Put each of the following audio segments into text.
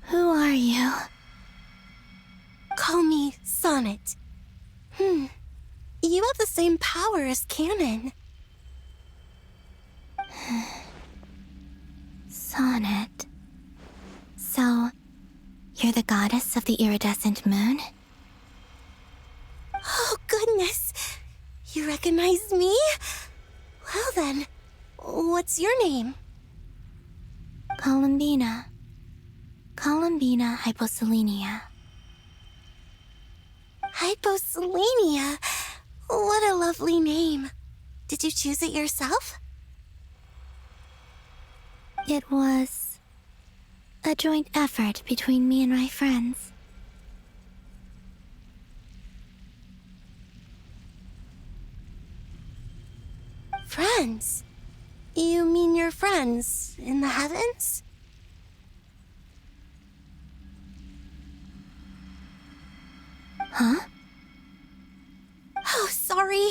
Who are you? Call me Sonnet. You have the same power as Canon. Sonnet. So, you're the goddess of the iridescent moon? Oh, goodness. You recognize me? Well then, what's your name? Columbina. Columbina Hyposelenia. Hyposelenia? What a lovely name. Did you choose it yourself? It was a joint effort between me and my friends. Friends? You mean your friends in the heavens? Huh? Oh, sorry.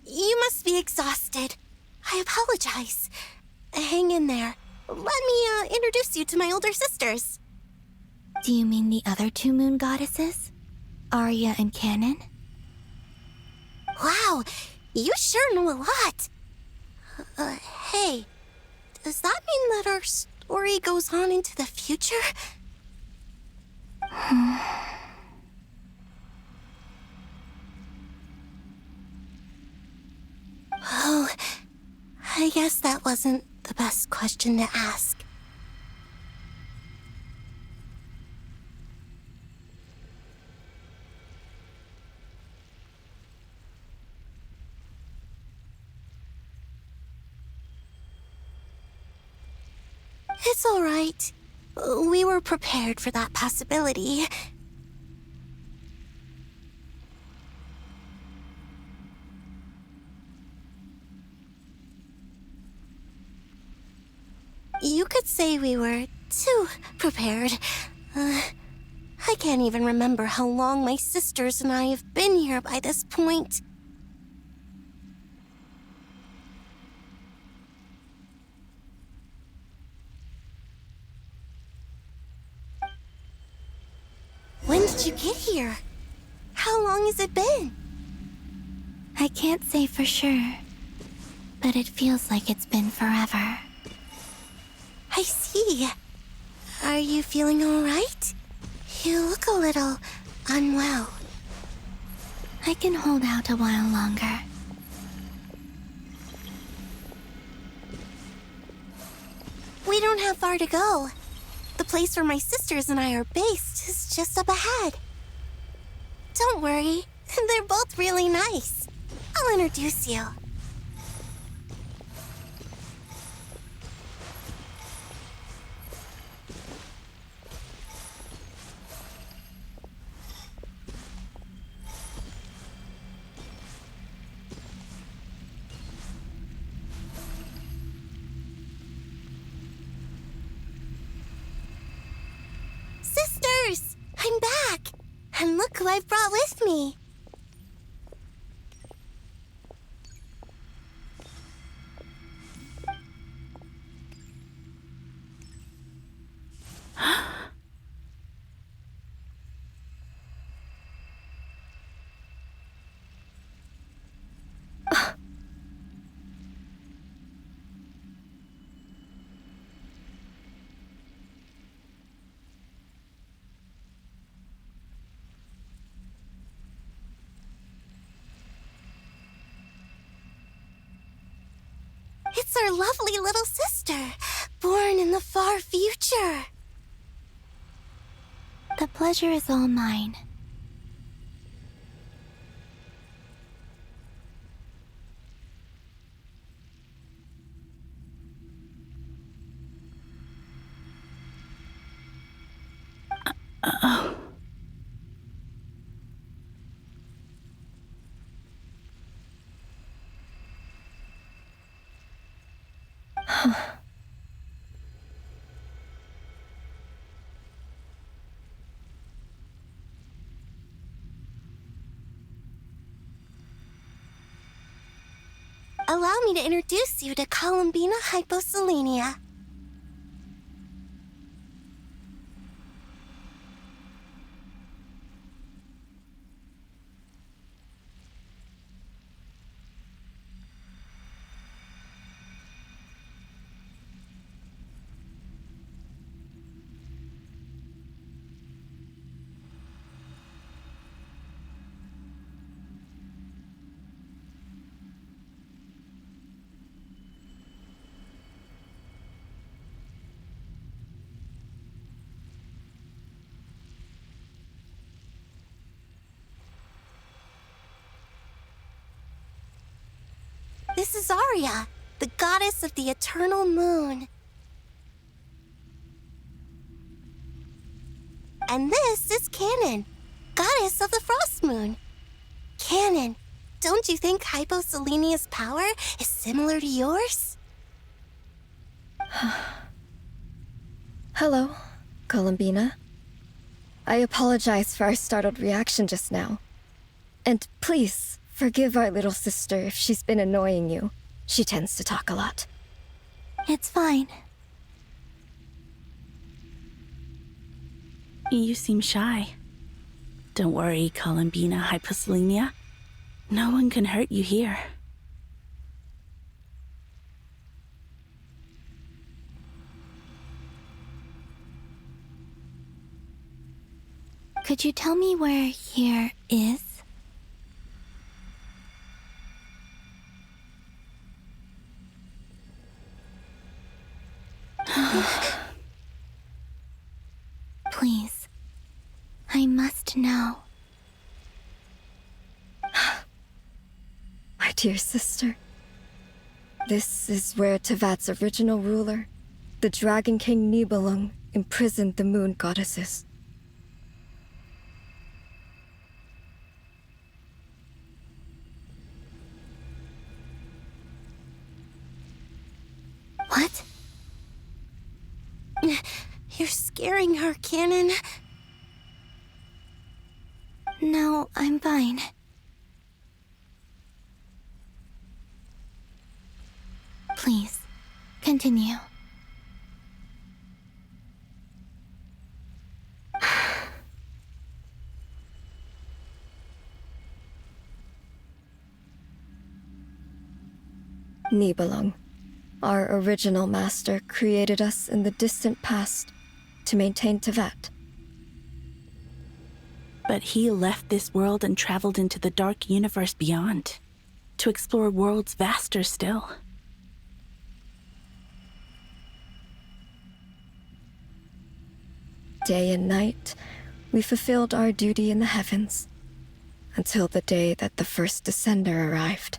You must be exhausted. I apologize. Hang in there. Let me introduce you to my older sisters. Do you mean the other two moon goddesses? Arya and Canon? Wow, you sure know a lot. Hey, does that mean that our story goes on into the future? Oh, I guess that wasn't the best question to ask. It's all right. We were prepared for that possibility. You could say we were too prepared. I can't even remember how long my sisters and I have been here by this point. When did you get here? How long has it been? I can't say for sure, but it feels like it's been forever. I see. Are you feeling all right? You look a little unwell. I can hold out a while longer. We don't have far to go. The place where my sisters and I are based is just up ahead. Don't worry, they're both really nice. I'll introduce you. Sisters! I'm back! And look who I've brought with me! It's our lovely little sister, born in the far future. The pleasure is all mine. Allow me to introduce you to Columbina Hyposelenia. This is Arya, the goddess of the eternal moon. And this is Canon, goddess of the frost moon. Canon, don't you think Hyposelenia's power is similar to yours? Hello, Columbina. I apologize for our startled reaction just now. And please, forgive our little sister if she's been annoying you. She tends to talk a lot. It's fine. You seem shy. Don't worry, Columbina Hyposelenia. No one can hurt you here. Could you tell me where here is? Please. I must know. My dear sister. This is where Tevat's original ruler, the Dragon King Nibelung, imprisoned the moon goddesses. What? You're scaring her, Canon. No, I'm fine. Please, continue. Nibelung, our original master, created us in the distant past to maintain Tevat. But he left this world and traveled into the dark universe beyond, to explore worlds vaster still. Day and night, we fulfilled our duty in the heavens, until the day that the first Descender arrived.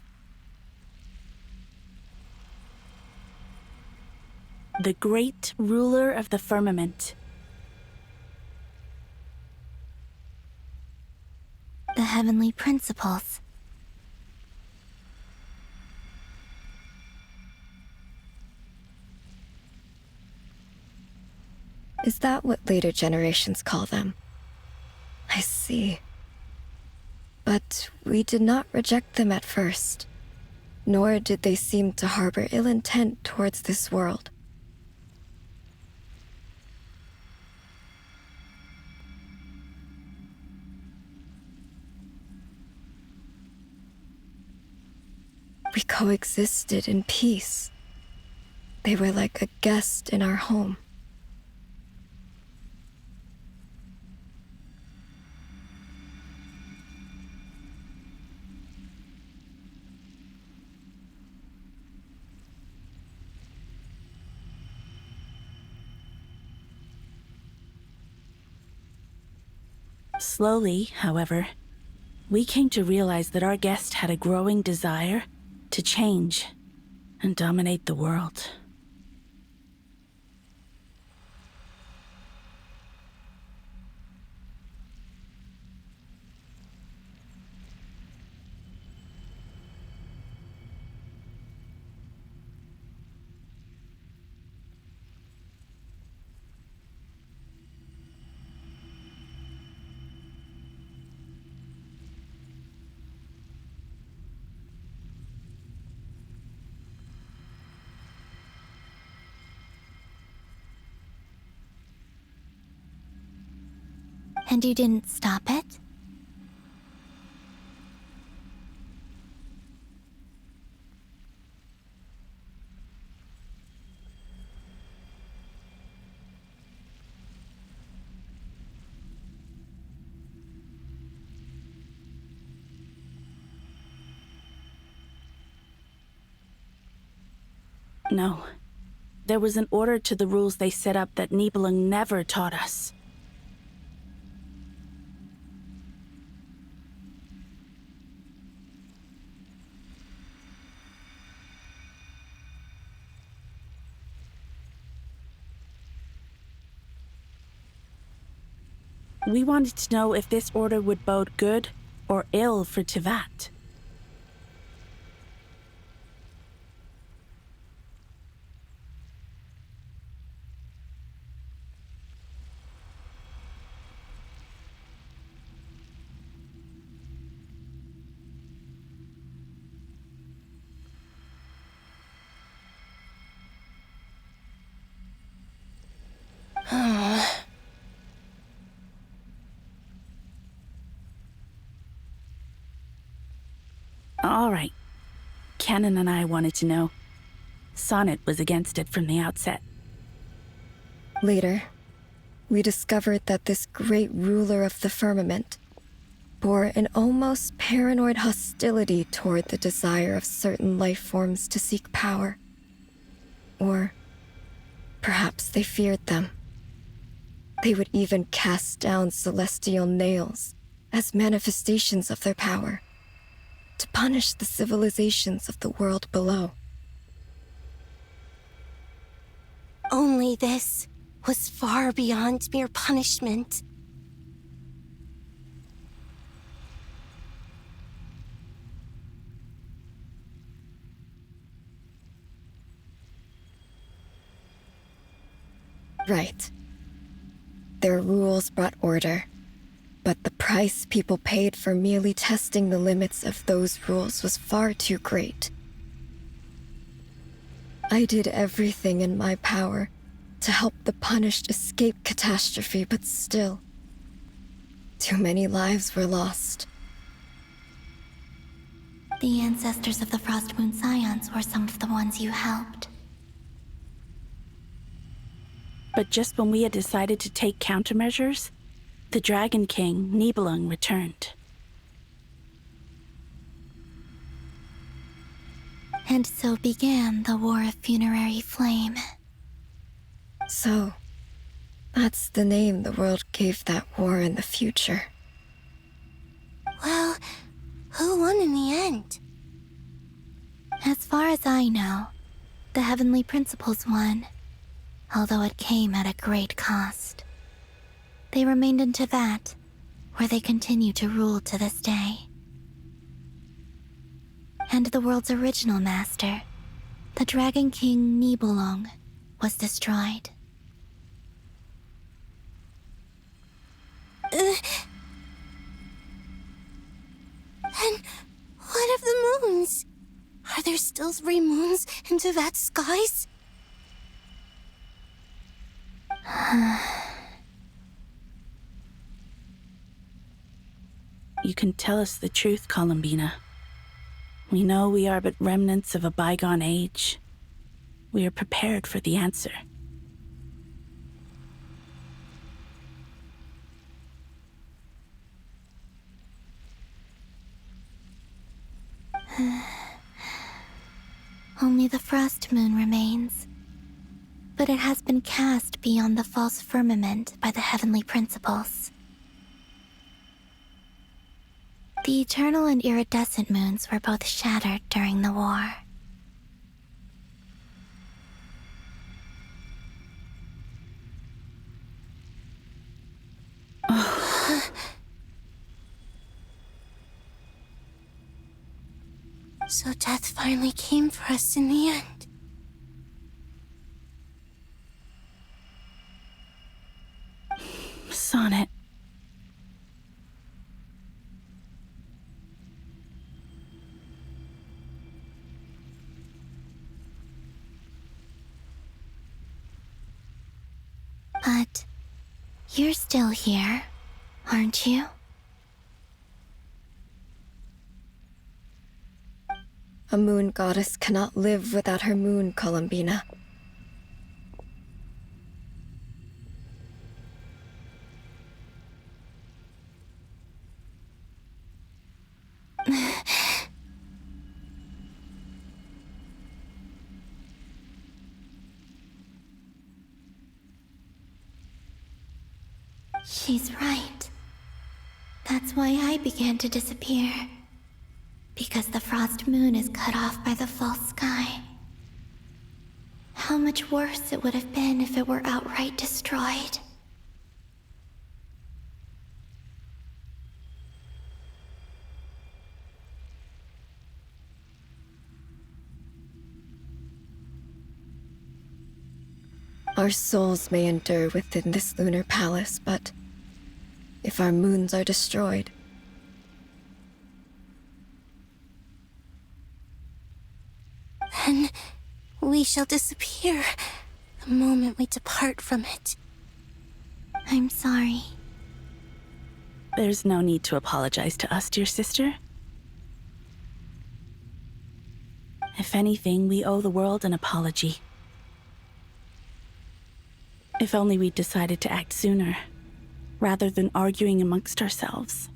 The great ruler of the firmament. The heavenly principles. Is that what later generations call them? I see. But we did not reject them at first, nor did they seem to harbor ill intent towards this world. We coexisted in peace. They were like a guest in our home. Slowly, however, we came to realize that our guest had a growing desire to change and dominate the world. And you didn't stop it? No. There was an order to the rules they set up that Nibelung never taught us. We wanted to know if this order would bode good or ill for Tivat. All right. Canon and I wanted to know. Sonnet was against it from the outset. Later, we discovered that this great ruler of the firmament bore an almost paranoid hostility toward the desire of certain life forms to seek power. Or perhaps they feared them. They would even cast down celestial nails as manifestations of their power, to punish the civilizations of the world below. Only this was far beyond mere punishment. Right. Their rules brought order, but the price people paid for merely testing the limits of those rules was far too great. I did everything in my power to help the punished escape catastrophe, but still, too many lives were lost. The ancestors of the Frost Moon Scions were some of the ones you helped. But just when we had decided to take countermeasures, the Dragon King, Nibelung, returned. And so began the War of Funerary Flame. So, that's the name the world gave that war in the future. Well, who won in the end? As far as I know, the Heavenly Principles won, although it came at a great cost. They remained in Tivat, where they continue to rule to this day. And the world's original master, the Dragon King Nibelung, was destroyed. And what of the moons? Are there still 3 moons in Tivat's skies? You can tell us the truth, Columbina. We know we are but remnants of a bygone age. We are prepared for the answer. Only the Frost Moon remains, but it has been cast beyond the false firmament by the Heavenly Principles. The eternal and iridescent moons were both shattered during the war. So death finally came for us in the end. Sonnet. But you're still here, aren't you? A moon goddess cannot live without her moon, Columbina. She's right. That's why I began to disappear. Because the Frost Moon is cut off by the false sky. How much worse it would have been if it were outright destroyed. Our souls may endure within this lunar palace, but if our moons are destroyed, then we shall disappear the moment we depart from it. I'm sorry. There's no need to apologize to us, dear sister. If anything, we owe the world an apology. If only we'd decided to act sooner, rather than arguing amongst ourselves.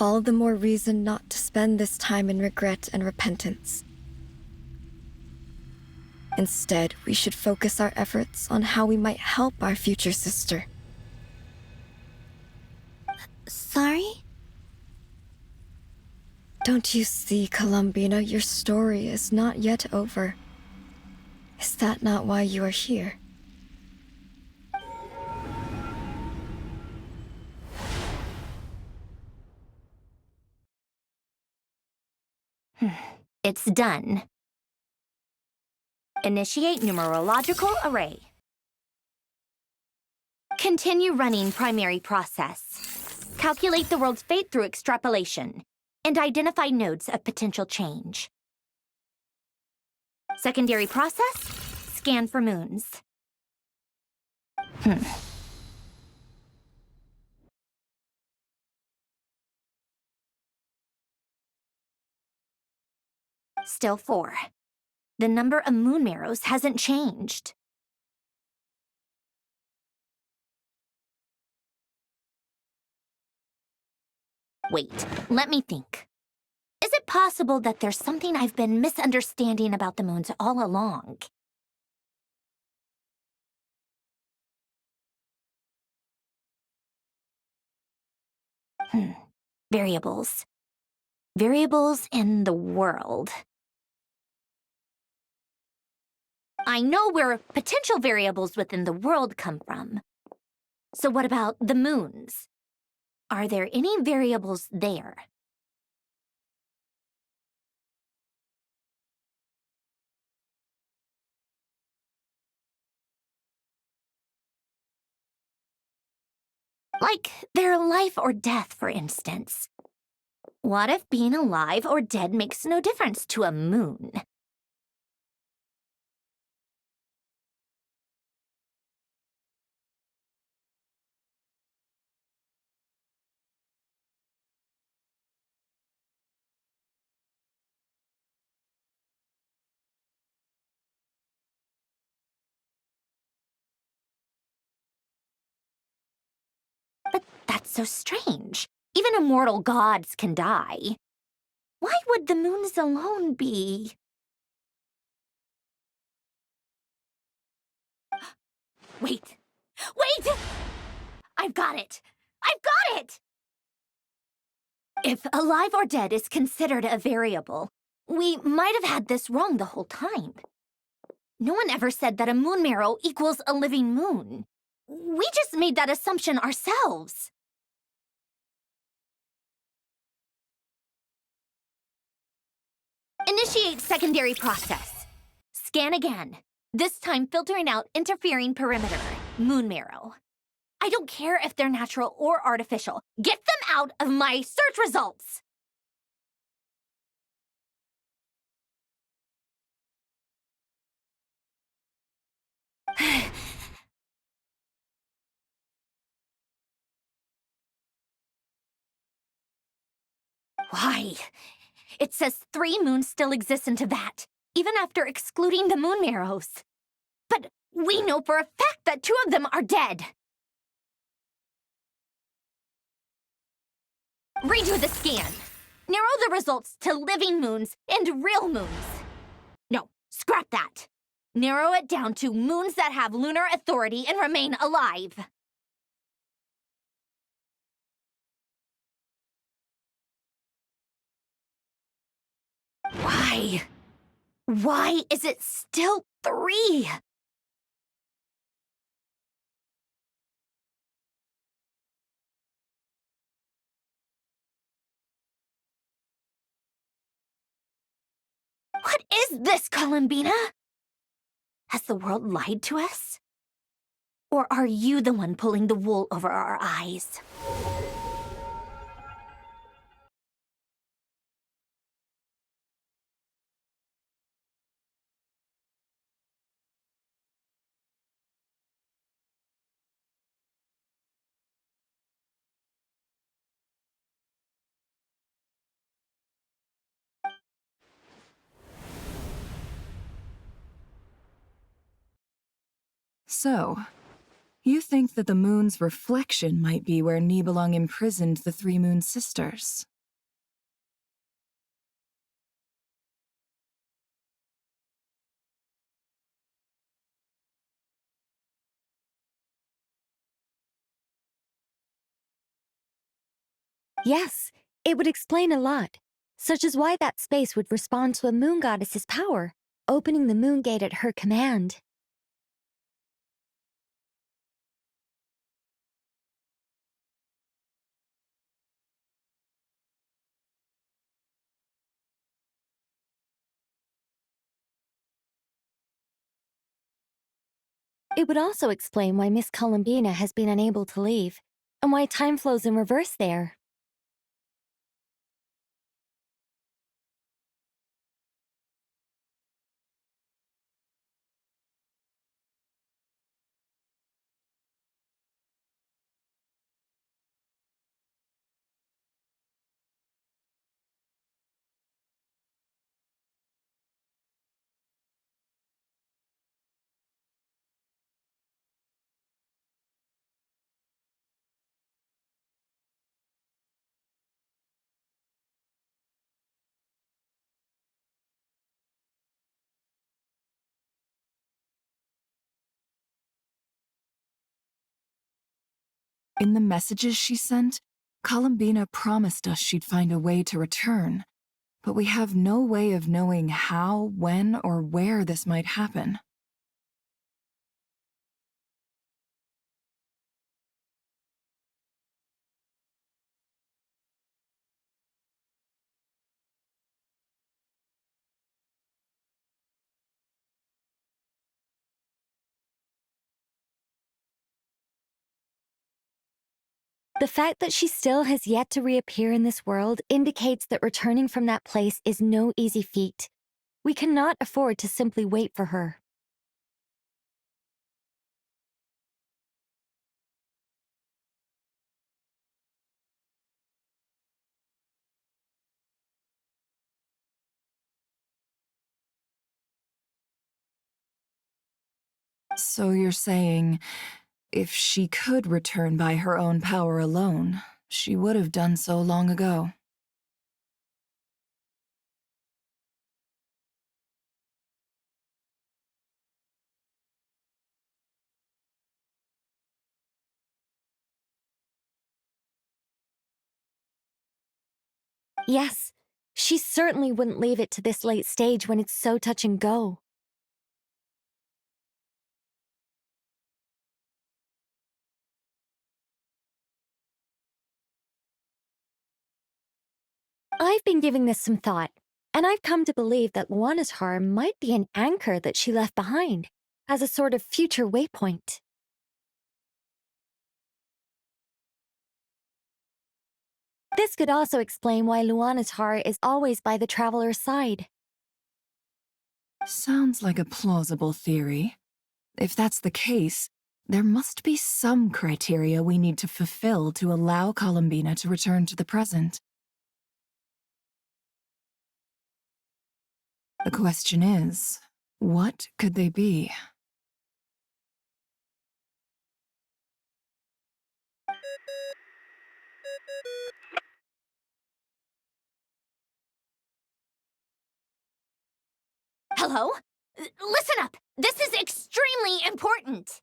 all the more reason not to spend this time in regret and repentance. Instead, we should focus our efforts on how we might help our future sister. Sorry? Don't you see, Columbina, your story is not yet over. Is that not why you are here? It's done. Initiate numerological array. Continue running primary process. Calculate the world's fate through extrapolation, and identify nodes of potential change. Secondary process, scan for moons. Still 4. The number of moon marrows hasn't changed. Wait, let me think. Is it possible that there's something I've been misunderstanding about the moons all along? Variables. Variables in the world. I know where potential variables within the world come from. So what about the moons? Are there any variables there? Like their life or death, for instance. What if being alive or dead makes no difference to a moon? But that's so strange. Even immortal gods can die. Why would the moons alone be? Wait! Wait! I've got it! I've got it! If alive or dead is considered a variable, we might have had this wrong the whole time. No one ever said that a moon marrow equals a living moon. We just made that assumption ourselves. Initiate secondary process. Scan again. This time filtering out interfering perimeter, moon marrow. I don't care if they're natural or artificial. Get them out of my search results! Why? It says 3 moons still exist in Teyvat, even after excluding the moon marrows. But we know for a fact that 2 of them are dead. Redo the scan. Narrow the results to living moons and real moons. No, scrap that. Narrow it down to moons that have lunar authority and remain alive. Why? Why is it still 3? What is this, Columbina? Has the world lied to us? Or are you the one pulling the wool over our eyes? So, you think that the moon's reflection might be where Nibelung imprisoned the three moon sisters? Yes, it would explain a lot, such as why that space would respond to a moon goddess's power, opening the moon gate at her command. It would also explain why Miss Columbina has been unable to leave, and why time flows in reverse there. In the messages she sent, Columbina promised us she'd find a way to return, but we have no way of knowing how, when, or where this might happen. The fact that she still has yet to reappear in this world indicates that returning from that place is no easy feat. We cannot afford to simply wait for her. So you're saying, if she could return by her own power alone, she would have done so long ago. Yes, she certainly wouldn't leave it to this late stage when it's so touch and go. I've been giving this some thought, and I've come to believe that Luana's harm might be an anchor that she left behind, as a sort of future waypoint. This could also explain why Luana's heart is always by the traveler's side. Sounds like a plausible theory. If that's the case, there must be some criteria we need to fulfill to allow Columbina to return to the present. The question is, what could they be? Hello? Listen up! This is extremely important!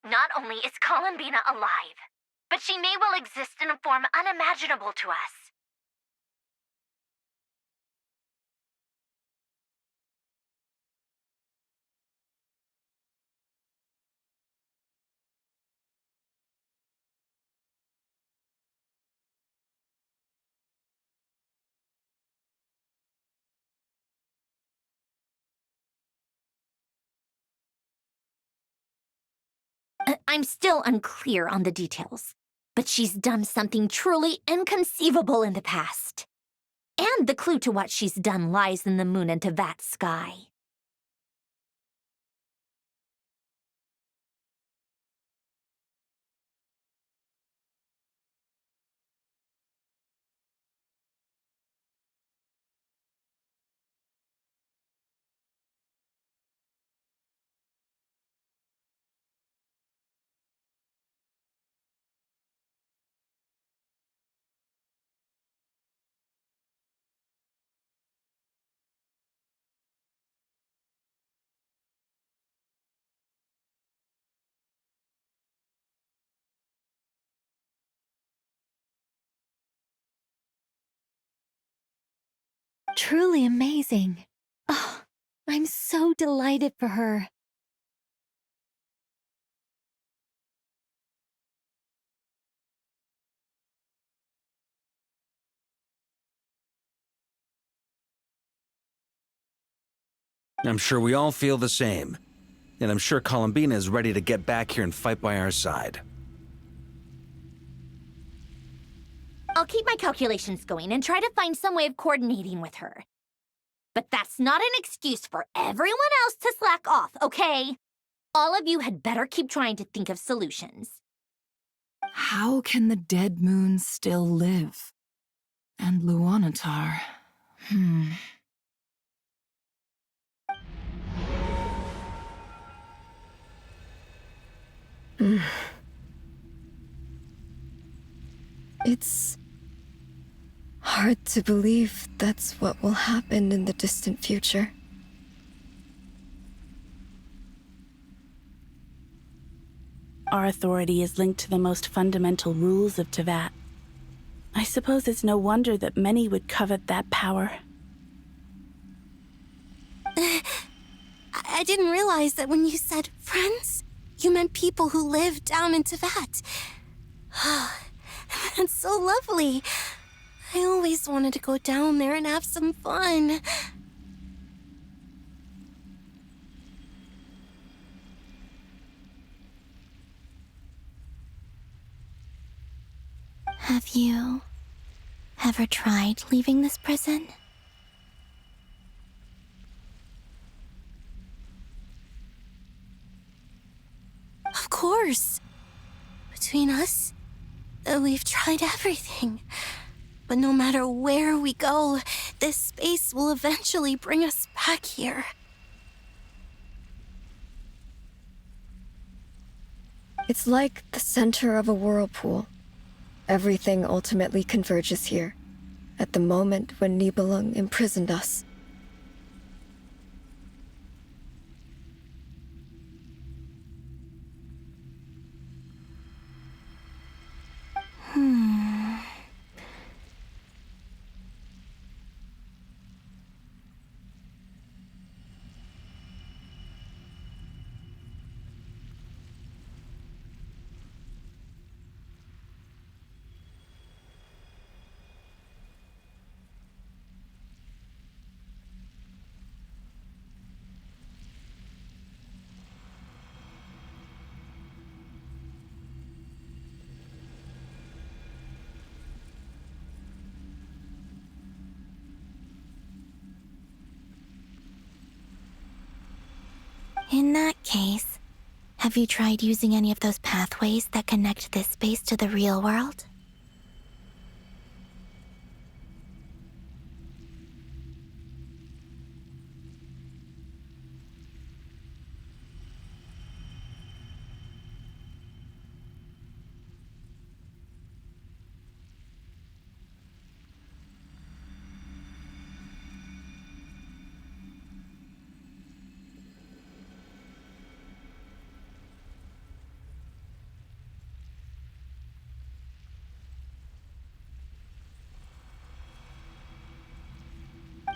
Not only is Columbina alive, but she may well exist in a form unimaginable to us. I'm still unclear on the details, but she's done something truly inconceivable in the past. And the clue to what she's done lies in the moon and Tevat sky. Truly amazing. Oh, I'm so delighted for her. I'm sure we all feel the same. And I'm sure Columbina is ready to get back here and fight by our side. I'll keep my calculations going and try to find some way of coordinating with her. But that's not an excuse for everyone else to slack off, okay? All of you had better keep trying to think of solutions. How can the dead moon still live? And Luanatar... It's hard to believe that's what will happen in the distant future. Our authority is linked to the most fundamental rules of Tevat. I suppose it's no wonder that many would covet that power. I didn't realize that when you said friends, you meant people who live down in Tevat. That's so lovely. I always wanted to go down there and have some fun. Have you ever tried leaving this prison? Of course. Between us, we've tried everything. But no matter where we go, this space will eventually bring us back here. It's like the center of a whirlpool. Everything ultimately converges here, at the moment when Nibelung imprisoned us. In that case, have you tried using any of those pathways that connect this space to the real world?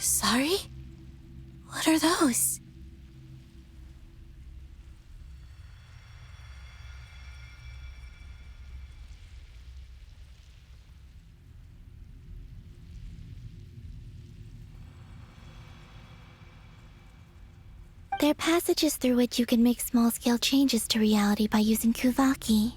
Sorry? What are those? They're passages through which you can make small-scale changes to reality by using Kuvaki.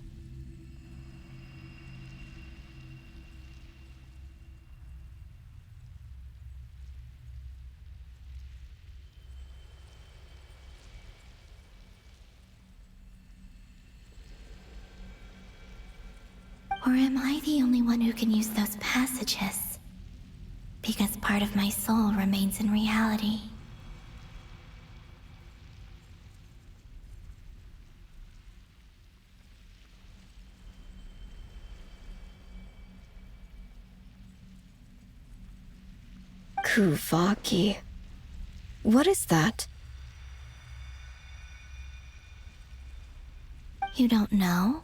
Or am I the only one who can use those passages? Because part of my soul remains in reality. Kuvaki. What is that? You don't know?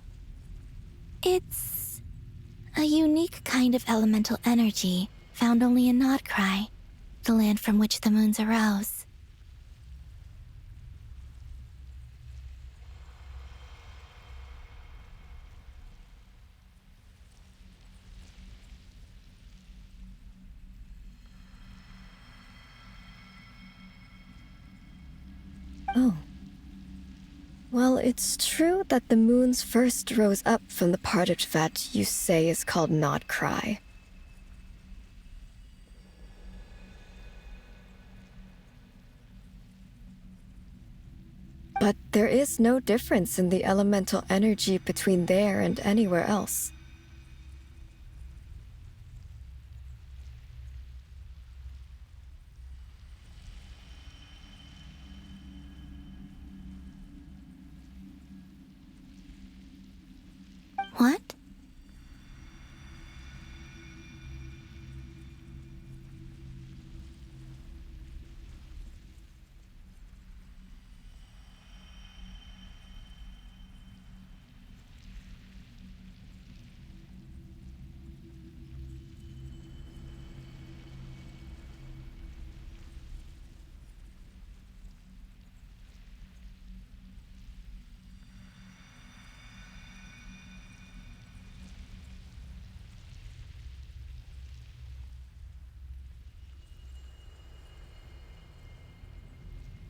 It's a unique kind of elemental energy found only in Nodcry, the land from which the moons arose. Oh. Well, it's true that the moons first rose up from the part of that you say is called Nodcry. But there is no difference in the elemental energy between there and anywhere else. What?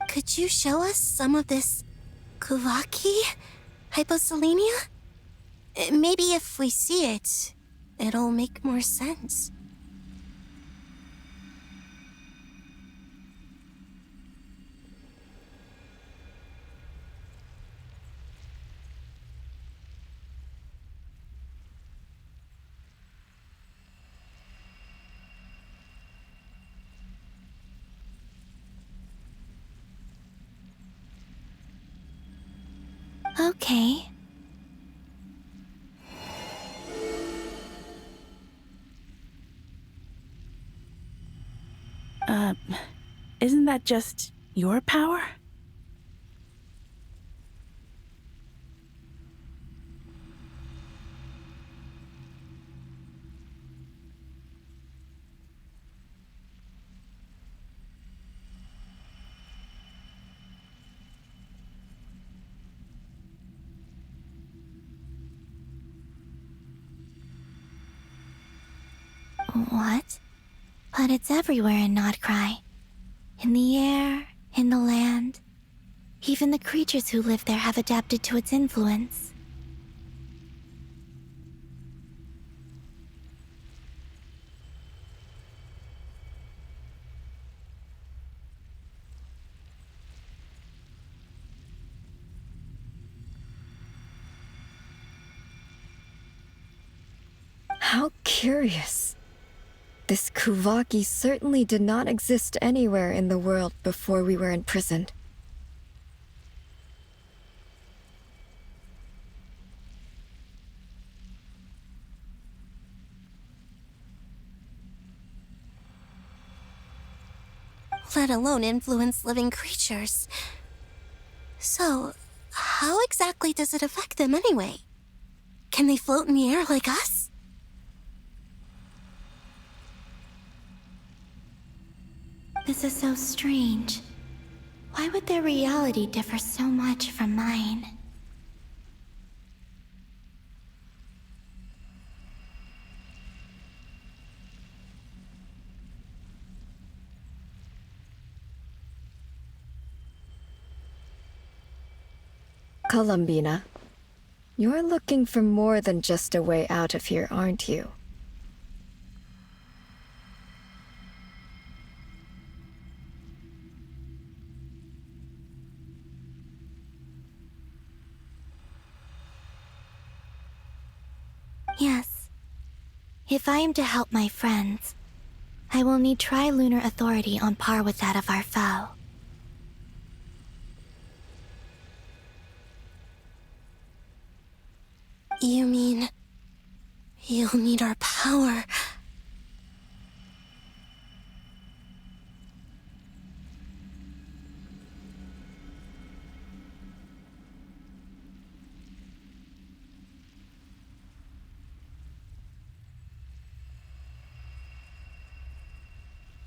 Could you show us some of this Kuvaki hyposelenia? Maybe if we see it, it'll make more sense. Okay. Isn't that just your power? What? But it's everywhere in Nodcry. In the air, in the land. Even the creatures who live there have adapted to its influence. How curious. This Kuvaki certainly did not exist anywhere in the world before we were imprisoned. Let alone influence living creatures. So, how exactly does it affect them anyway? Can they float in the air like us? This is so strange. Why would their reality differ so much from mine? Columbina, you're looking for more than just a way out of here, aren't you? Yes. If I am to help my friends, I will need tri-lunar authority on par with that of our foe. You mean... you'll need our power?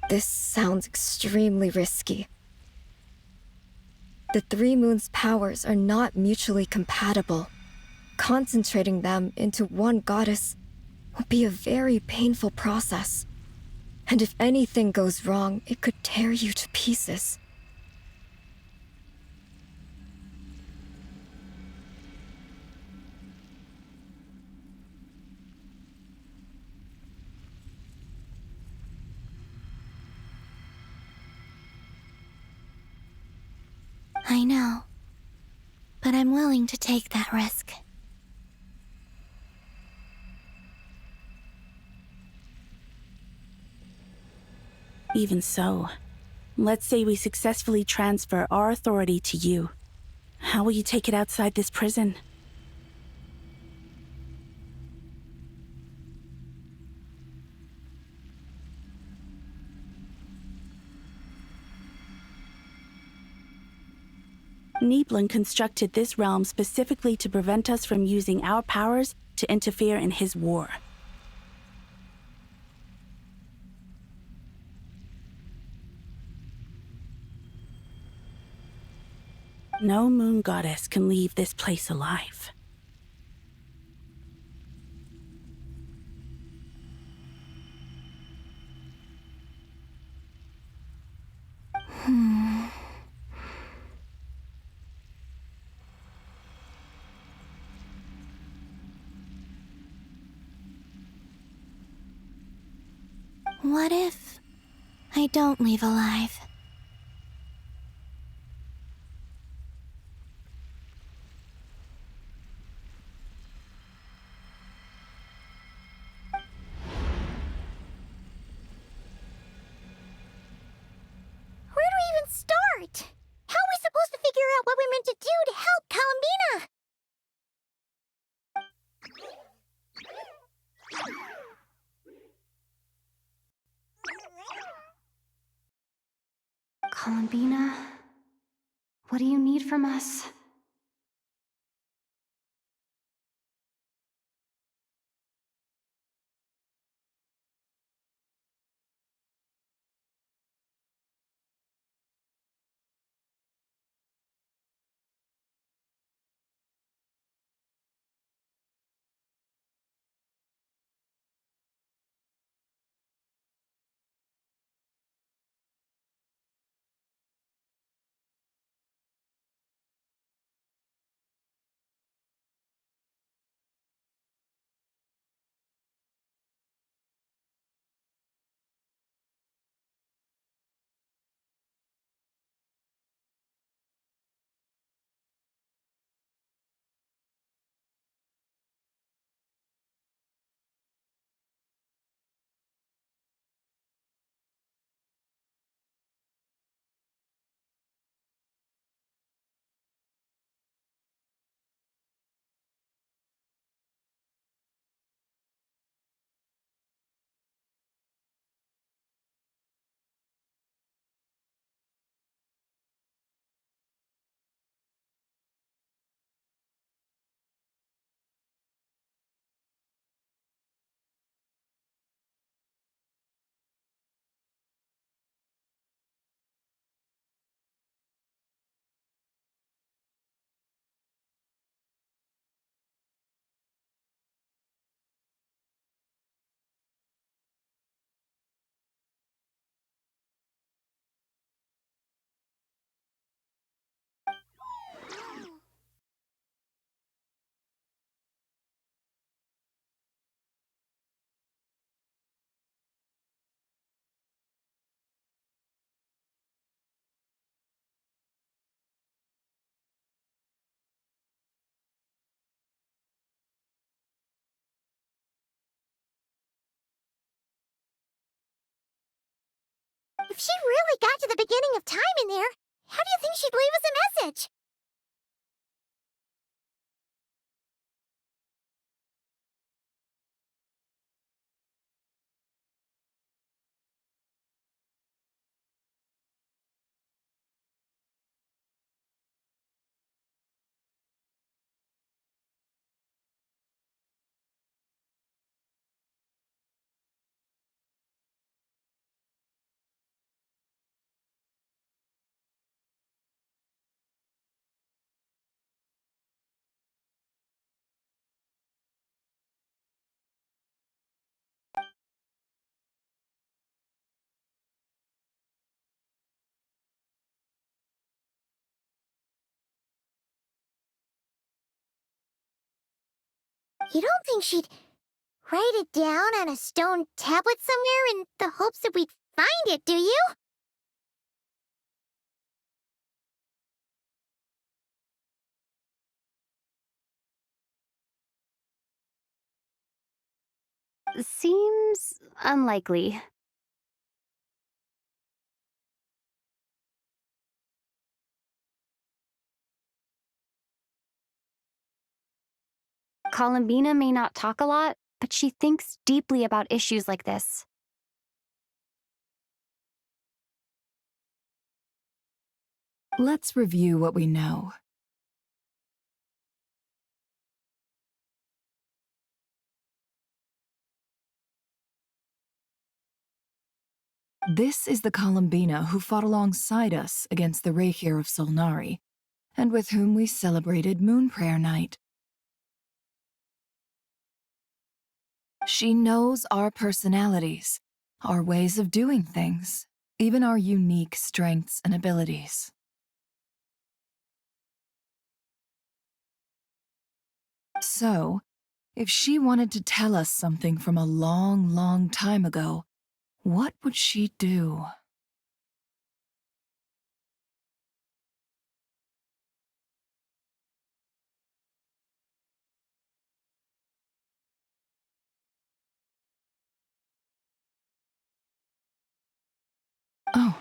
This sounds extremely risky. The Three Moons' powers are not mutually compatible. Concentrating them into one goddess will be a very painful process. And if anything goes wrong, it could tear you to pieces. I know. But I'm willing to take that risk. Even so, let's say we successfully transfer our authority to you. How will you take it outside this prison? Niblin constructed this realm specifically to prevent us from using our powers to interfere in his war. No moon goddess can leave this place alive. What if I don't leave alive? Where do we even start? How are we supposed to figure out what we're meant to do to help Columbina? Columbina, what do you need from us? If she really got to the beginning of time in there, how do you think she'd leave us a message? You don't think she'd write it down on a stone tablet somewhere in the hopes that we'd find it, do you? Seems unlikely. Columbina may not talk a lot, but she thinks deeply about issues like this. Let's review what we know. This is the Columbina who fought alongside us against the Reikir of Solnari, and with whom we celebrated Moon Prayer Night. She knows our personalities, our ways of doing things, even our unique strengths and abilities. So, if she wanted to tell us something from a long, long time ago, what would she do? Oh.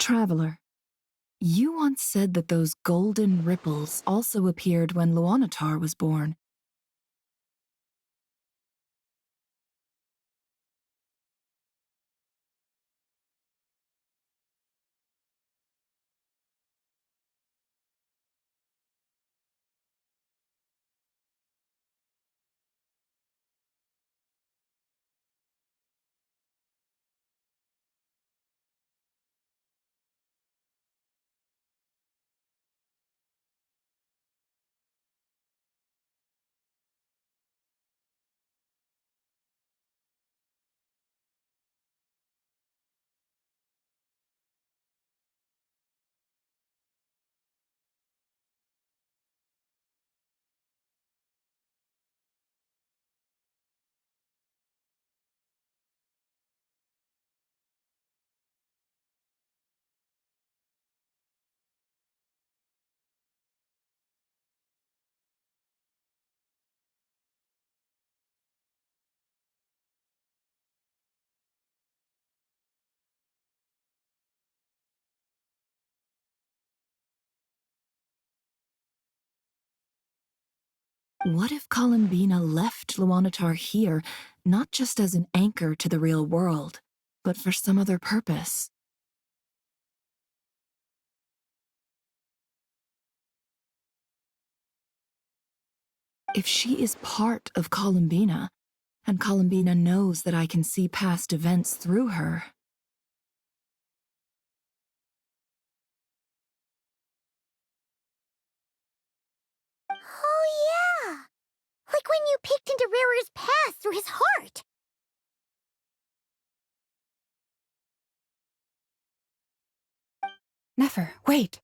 Traveler, you once said that those golden ripples also appeared when Luanatar was born. What if Columbina left Luanatar here, not just as an anchor to the real world, but for some other purpose? If she is part of Columbina, and Columbina knows that I can see past events through her, Oh, yeah! Like when you peeked into Rarer's past through his heart! Never, wait.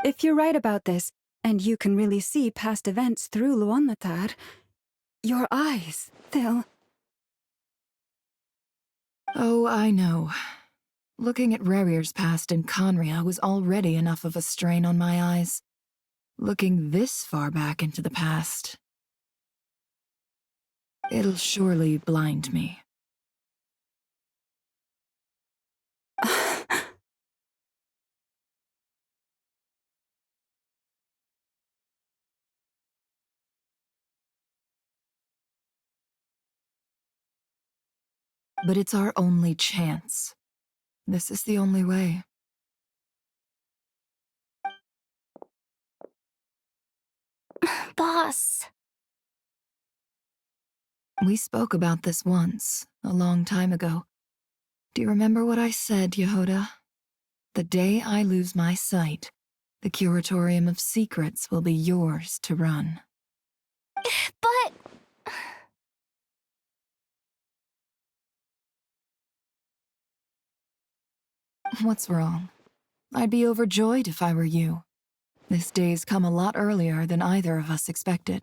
If you're right about this, and you can really see past events through Luonnatar, your eyes, they'll... Oh, I know. Looking at Rerir's past in Conria was already enough of a strain on my eyes. Looking this far back into the past, it'll surely blind me. But it's our only chance. This is the only way. Boss. We spoke about this once, a long time ago. Do you remember what I said, Yehoda? The day I lose my sight, the Curatorium of Secrets will be yours to run. But... What's wrong? I'd be overjoyed if I were you. This day's come a lot earlier than either of us expected.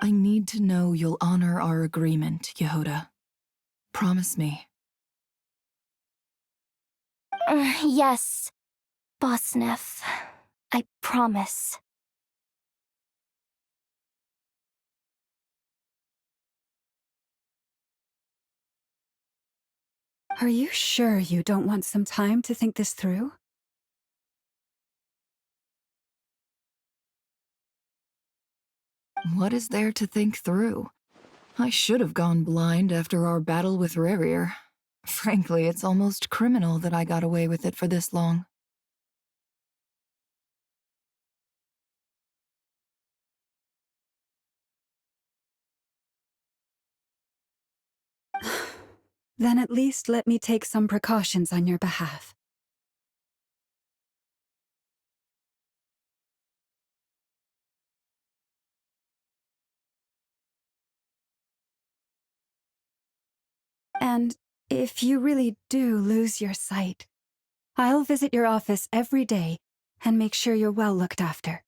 I need to know you'll honor our agreement, Yehoda. Promise me. Yes, Boss Neff. I promise. Are you sure you don't want some time to think this through? What is there to think through? I should have gone blind after our battle with Rerir. Frankly, it's almost criminal that I got away with it for this long. Then at least let me take some precautions on your behalf. And if you really do lose your sight, I'll visit your office every day and make sure you're well looked after.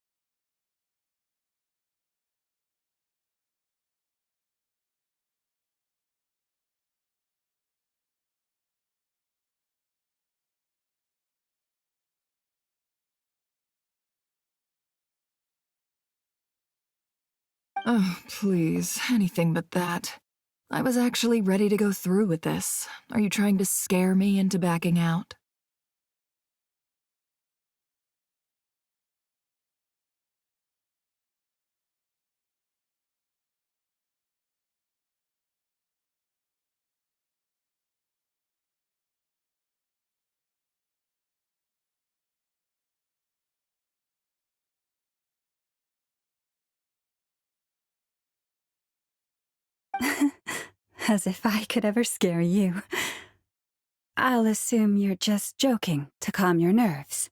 Oh, please, anything but that. I was actually ready to go through with this. Are you trying to scare me into backing out? As if I could ever scare you. I'll assume you're just joking to calm your nerves.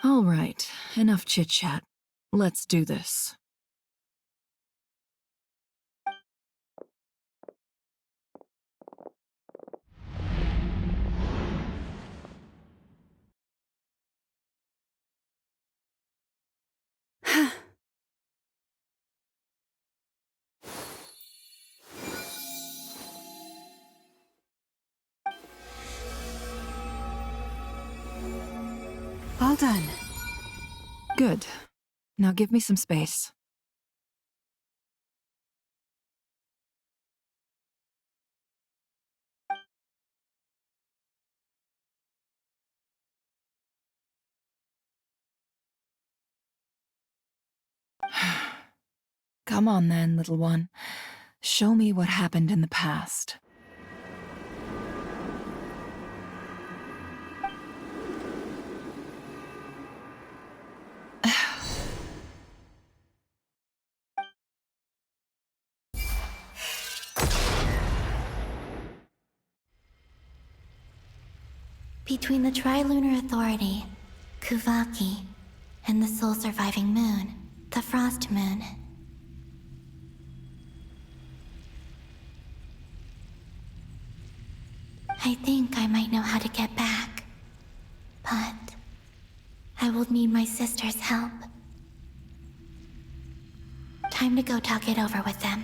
All right, enough chit-chat. Let's do this. All done. Good. Now give me some space. Come on then, little one. Show me what happened in the past. Between the Trilunar Authority, Kuvaki, and the sole surviving moon, the Frost Moon. I think I might know how to get back, but I will need my sister's help. Time to go talk it over with them.